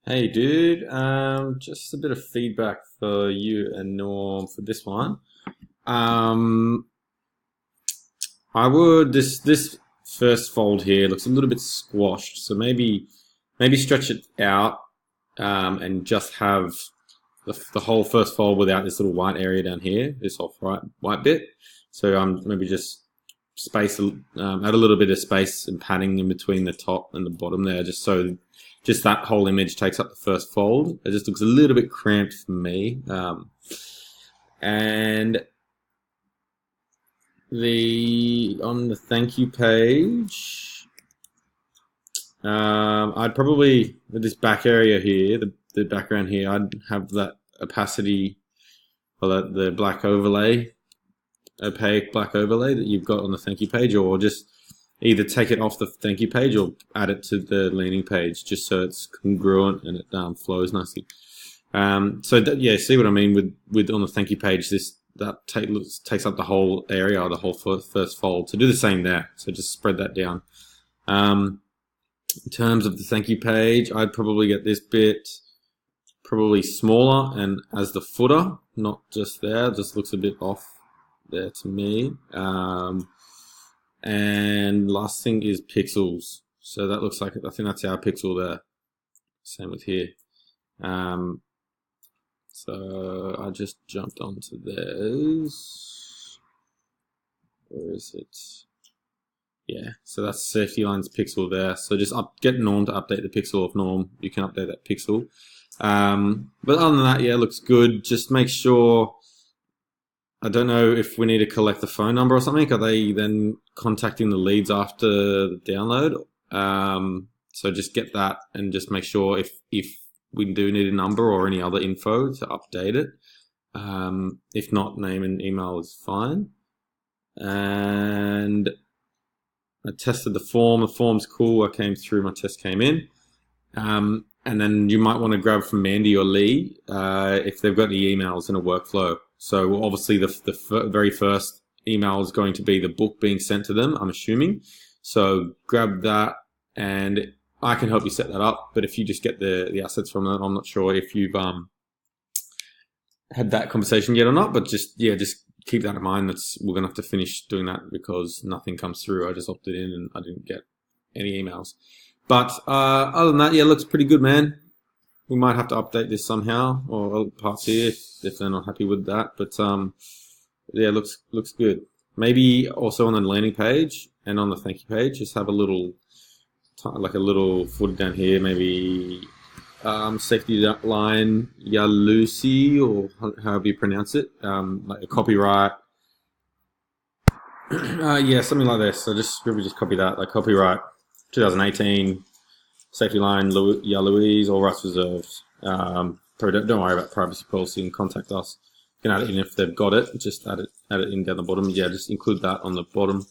Hey dude, just a bit of feedback for you and Norm for this one. Um, I would this first fold here looks a little bit squashed, so maybe stretch it out and just have the whole first fold without this little white area down here, this off white bit. So maybe just add a little bit of space and padding in between the top and the bottom there, just that whole image takes up the first fold. It just looks a little bit cramped for me. And on the thank you page, I'd probably, with this back area here, the background here, I'd have that opacity, or the black overlay, opaque black overlay that you've got on the thank you page, or just either take it off the thank you page or add it to the leaning page, just so it's congruent and it flows nicely. Yeah, see what I mean with on the thank you page, takes up the whole area, or the whole first fold. So do the same there. So just spread that down. In terms of the thank you page, I'd probably get this bit probably smaller and as the footer, not just there. It just looks a bit off there to me. And last thing is pixels. So that looks like, I think that's our pixel there. Same with here. So I just jumped onto theirs. Where is it? Yeah, so that's safety line's pixel there. So just get Norm to update the pixel. If Norm, you can update that pixel. But other than that, yeah, it looks good. Just make sure, I don't know if we need to collect the phone number or something. Are they then contacting the leads after the download? So just get that and just make sure if we do need a number or any other info to update it. If not, name and email is fine. And I tested the form. The form's cool. I came through. My test came in. And then you might want to grab from Mandy or Lee if they've got any emails in a workflow. So obviously the very first email is going to be the book being sent to them, I'm assuming. So grab that and I can help you set that up. But if you just get the assets from it, I'm not sure if you've had that conversation yet or not. But just keep that in mind. We're going to have to finish doing that because nothing comes through. I just opted in and I didn't get any emails. But other than that, yeah, it looks pretty good, man. We might have to update this somehow, or parts here if they're not happy with that. But yeah, looks good. Maybe also on the landing page and on the thank you page, just have a little footer down here, maybe safety line Yalusi, or however you pronounce it, like a copyright. Yeah, something like this. So just copy that, like copyright 2018, safety line Louise, all rights reserved. Don't worry about privacy policy and contact us. You can add it in if they've got it. Just add it in down the bottom. Yeah, just include that on the bottom.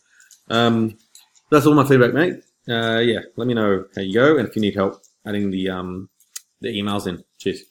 That's all my feedback, mate. Yeah, let me know how you go and if you need help adding the emails in. Cheers.